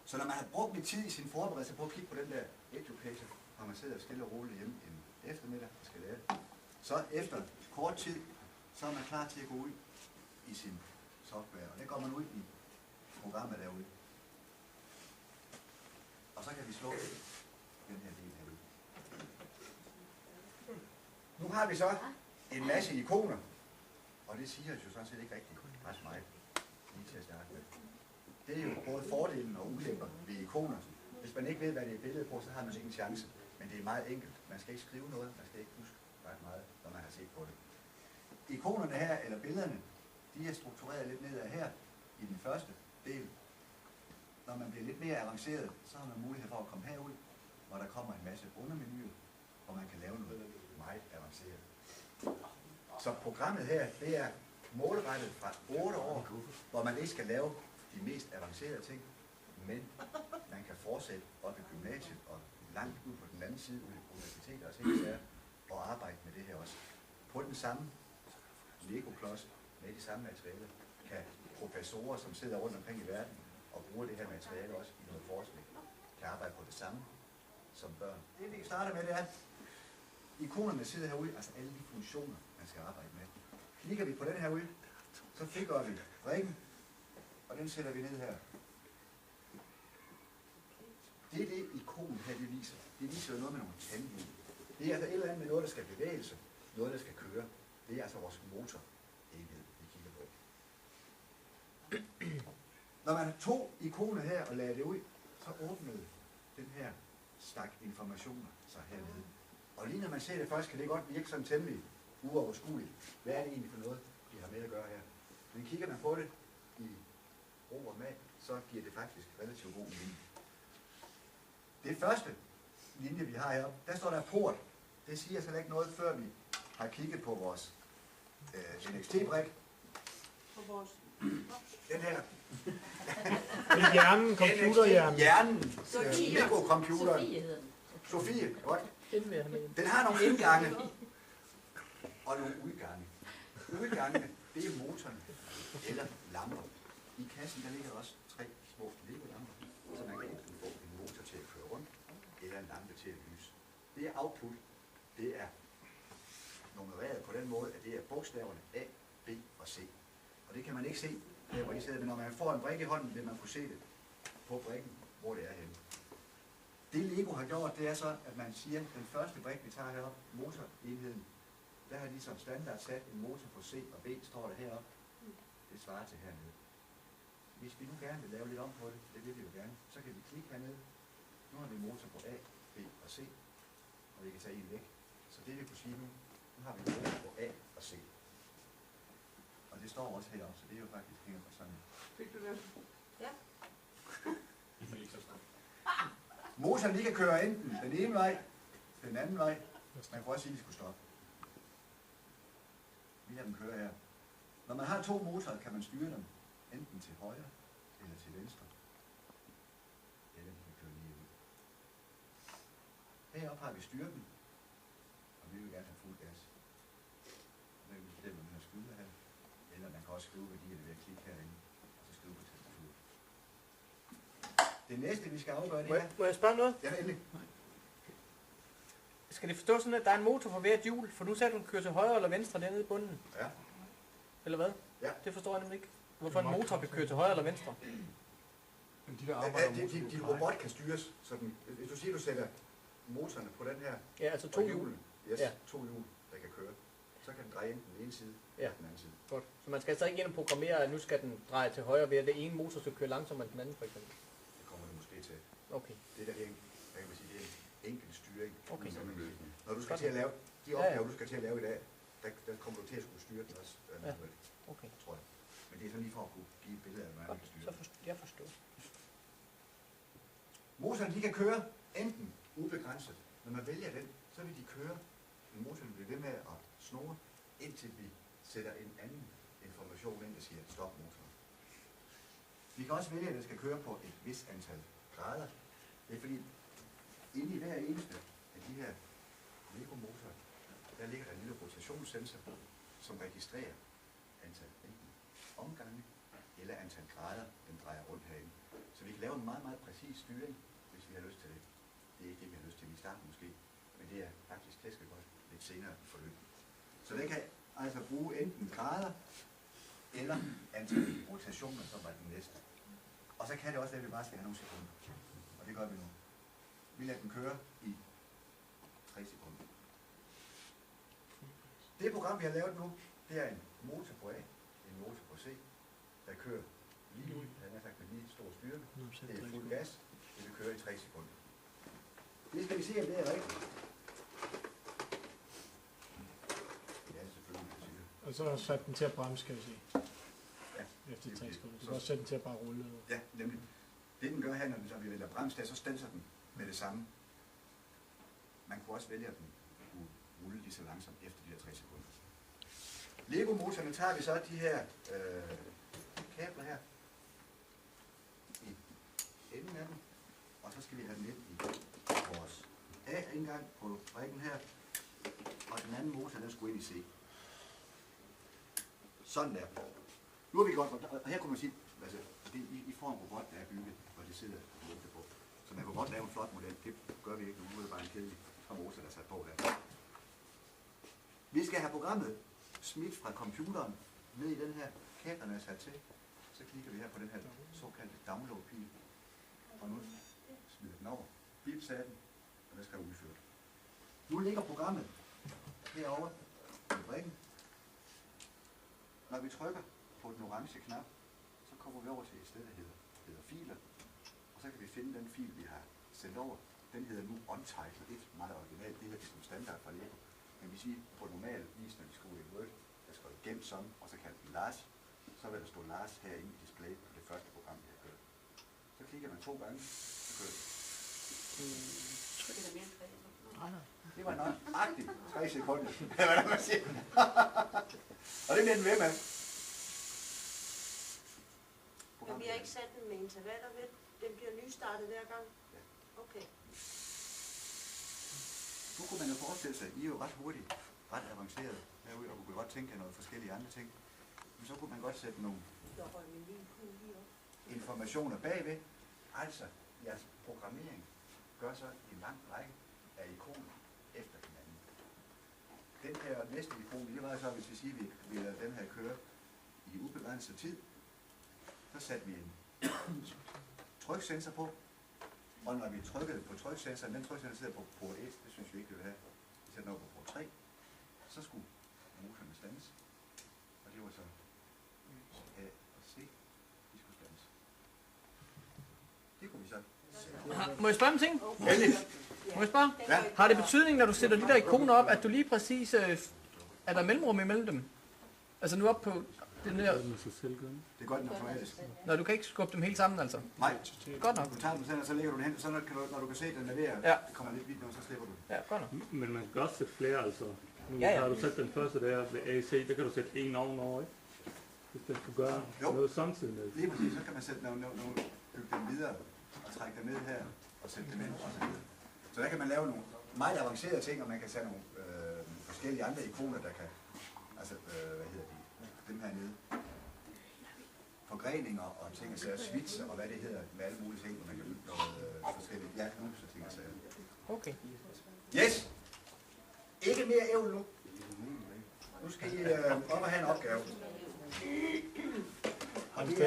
Så når man har brugt lidt tid i sin forberedelse på at kigge på den der educator, når man sidder stille og roligt hjemme en eftermiddag og skal lære det, så efter kort tid, så er man klar til at gå ud i sin software. Og det går man ud i programmet derude. Og så kan vi slå den her del herude. Nu har vi så en masse ikoner, og det siger jo sådan set ikke rigtig ret meget lige til at starte med. Det er jo både fordelen og ulemper ved ikoner. Hvis man ikke ved, hvad det er billede på, så har man ikke en chance. Men det er meget enkelt. Man skal ikke skrive noget, man skal ikke huske ret meget, når man har set på det. Ikonerne her, eller billederne, de er struktureret lidt nedad her i den første del. Når man bliver lidt mere avanceret, så har man mulighed for at komme herud, hvor der kommer en masse undermenuer, hvor man kan lave noget meget avanceret. Så programmet her, det er målrettet fra 8 år, hvor man ikke skal lave de mest avancerede ting, men man kan fortsætte op i gymnasiet og langt ud på den anden side ud i universiteter og ting og arbejde med det her også. På den samme Lego-klods med de samme materialer kan professorer, som sidder rundt omkring i verden og bruger det her materiale også i noget forskning, kan arbejde på det samme som børn. Det vi starter med, det er, ikonerne sidder herude, altså alle de funktioner, man skal arbejde med. Klikker vi på den herude, så frigør vi brikken, og den sætter vi ned her. Det er det ikon her, det viser. Det viser jo noget med nogle tandhjul. Det er altså et eller andet med noget, der skal bevæge sig, noget, der skal køre. Det er altså vores motorenhed, vi kigger på. Når man tog ikonet her og lagde det ud, så åbnede den her stak informationer sig hernede. Og lige når man ser det først, kan det godt virke sådan temmelig uoverskueligt. Hvad er det egentlig for noget, vi har med at gøre her? Men kigger man på det i ro og mag, så giver det faktisk relativt god mening. Det første linje, vi har her, der står der port. Det siger så ikke noget, før vi har kigget på vores NXT-brik. På vores... Den her. Hjernen, computerhjernen. Hjernen, mikrocomputeren. Sofie, godt. Den har nogle indgange og nogle udgange. Udgangene, det er motoren eller lamper. I kassen der ligger også 3 små Lego-lamper, så man kan enten få en motor til at køre rundt, eller en lampe til at lyse. Det er output. Det er nummereret på den måde, at det er bogstaverne A, B og C. Og det kan man ikke se der, hvor I sidder, men når man får en brik i hånden, vil man kunne se det på brikken, hvor det er henne. Det Lego har gjort, det er så, at man siger, at den første brik, vi tager heroppe, motorenheden, der har de som standard sat en motor på C og B, står der heroppe. Det svarer til hernede. Hvis vi nu gerne vil lave lidt om på det, det vil vi jo gerne, så kan vi klikke hernede. Nu har vi motor på A, B og C, og vi kan tage en væk. Så det vi kunne sige nu har vi motor på A og C. Og det står også heroppe, så det er jo faktisk hænger på sådan. Fik du det? Ja. Motoren lige kan køre enten den ene vej, den anden vej. Man kan også sige, at de skulle stoppe. Vi har dem køre her. Når man har 2 motorer, kan man styre dem enten til højre eller til venstre. Eller de kan køre lige ud. Heroppe har vi styrken, og vi vil gerne have fuld gas. Det er det, man har skylder her. Eller man kan også skrive værdierne ved at klikke herinde, og så skrive på tastaturet. Det næste, vi skal afgøre, det er... Må jeg spørge noget? Ja, endelig. Skal det forstå sådan, at der er en motor for hvert hjul? For nu sagde du, at den kører til højre eller venstre dernede i bunden. Ja. Eller hvad? Ja. Det forstår jeg nemlig ikke. Hvorfor en motor vil køre til højre eller venstre? Men de der arbejder Din robot kan styres sådan. Hvis du siger, du sætter motorerne på den her, Ja, altså 2 hjul. Yes, Ja. 2 hjul, der kan køre. Så kan den dreje enten den ene side Ja. eller den anden side. Godt. Så man skal altså ikke ind og programmere, at nu skal den dreje til højre ved, at det ene motor skal køre langsommere end den anden, for eksempel. Det kommer det måske til. Okay. Det der det er en, hvad kan man sige, det er en enkelt styring. Okay. Når du skal til at lave de opgaver, du skal til at lave i dag, der kommer du til at skulle styre den også. Okay. Tror jeg. Men det er så lige for at kunne give et billede af, hvordan man kan styre. Jeg forstår. Motoren de kan køre enten ubegrænset. Når man vælger den, så vil de køre. En motor vil blive ved med at snurre, indtil vi sætter en anden information ind, der siger stop motoren. Vi kan også vælge, at den skal køre på et vis antal grader. Det er fordi, inde i hver eneste af de her Lego-motorer, der ligger der en lille rotationssensor, som registrerer antal enten omgange eller antal grader, den drejer rundt herinde. Så vi kan lave en meget, meget præcis styring, hvis vi har lyst til det. Det er ikke det, vi har lyst til i starten måske, men det er faktisk tæsket godt lidt senere i forløbet. Så den kan altså bruge enten grader, eller antal rotationer, som var den næste. Og så kan det også være, at vi bare skal have nogle sekunder. Og det gør vi nu. Vi lader den køre i 3 sekunder. Det program, vi har lavet nu, det er en motor på A, en motor på C, der kører lige ud, han har sagt med lige stor styrke. Det er fuld gas, det vil køre i 3 sekunder. Det skal vi se, om det er rigtigt. Ja, selvfølgelig, det siger. Og så har sat den til at bremse, kan vi sige. Ja. Efter 3 sekunder. Så kan også sætte den til at bare rulle. Ja, nemlig. Det den gør her, når den så vi vælger bremse, der så standser den med det samme. Man kunne også vælge, at den kunne rulle lige så langsomt efter de her 3 sekunder. Lego-motorerne tager vi så de her kabler her i enden af den, og så skal vi have den ind i vores A-indgang på brikken her, og den anden motor, den skulle ind i C. Sådan der. Nu er vi godt, og her kunne man sige, altså, I får en robot, der er bygget, og det sidder på. Så man kunne godt lave en flot model. Det gør vi ikke nu. Nu er det bare en kedelig motor, der er sat på der. Vi skal have programmet smidt fra computeren ned i den her kablerne er sat til. Så klikker vi her på den her såkaldte download-pil. Og nu smider den over. Bip sagde den, og det skal udført. Nu ligger programmet herovre på brikken. Når vi trykker på den orange knap, så kommer vi over til et sted, der hedder filer. Og så kan vi finde den fil, vi har sendt over. Den hedder nu Untitled 1, meget originalt. Det er ligesom standard fra Lego. Men hvis I på normal vis, når vi skriver i Word, der skal det gemt som, og så kalder den Lars, så vil der stå Lars herinde i displayet på det første program, vi har kørt. Så klikker man 2 gange, så kører det. Det var nøjagtigt 3 sekunder. Hvad der man siger. Og det bliver den ved med. Men vi har ikke sat den med intervaller ved. Den bliver nystartet hver gang. Okay. Nu kunne man jo forestille sig, I er jo ret hurtigt, ret avanceret herude, og kunne godt tænke af noget forskellige andre ting. Men så kunne man godt sætte nogle informationer bagved. Altså, jeres programmering gør så en lang række af ikoner efter hinanden. Den her næste ikon, det var så, hvis vi siger, at vi lader den her køre i ubegrænset tid, så satte vi en tryksensor på. Og når vi trykkede på tryksensoren, den tryksensor sidder på port 1, det synes vi ikke, vi vil have. Vi sætter den over på port 3, så skulle motorerne stands. Og det var så A og C, de skulle stands. Det kunne vi så. Må jeg spørge om ting? Heldigt. Må jeg spørge? Ja. Har det betydning, når du sætter de der ikoner op, at du lige præcis er der mellemrum imellem dem? Altså nu op på den der... Det er godt den automatisk. Nå, du kan ikke skubbe dem helt sammen, altså? Nej. Godt nok. Du tager den selv, og så lægger du den hen, så når du kan se den navigere, Ja. det kommer lidt vidt, så slipper du. Ja, godt nok. Men man kan også sætte flere, altså. Nu Ja, ja. har du sat den første der ved AC, der kan du sætte en ovenover, ikke? Hvis den skulle gøre noget samtidig med. Lige præcis, så kan man sætte bygge dem videre, og trække dem ned her, og sætte dem ind, og så videre. Så der kan man lave nogle meget avancerede ting, og man kan sætte nogle forskellige andre ikoner, der kan, altså, hvad hedder de, dem her nede. Forgreninger og ting og sager, switcher og hvad det hedder, med alle mulige ting, hvor man kan bygge noget forskelligt. Ja, nogle så ting og sager. Okay. Yes! Ikke mere ævl nu. Nu skal I op og have en opgave. Og det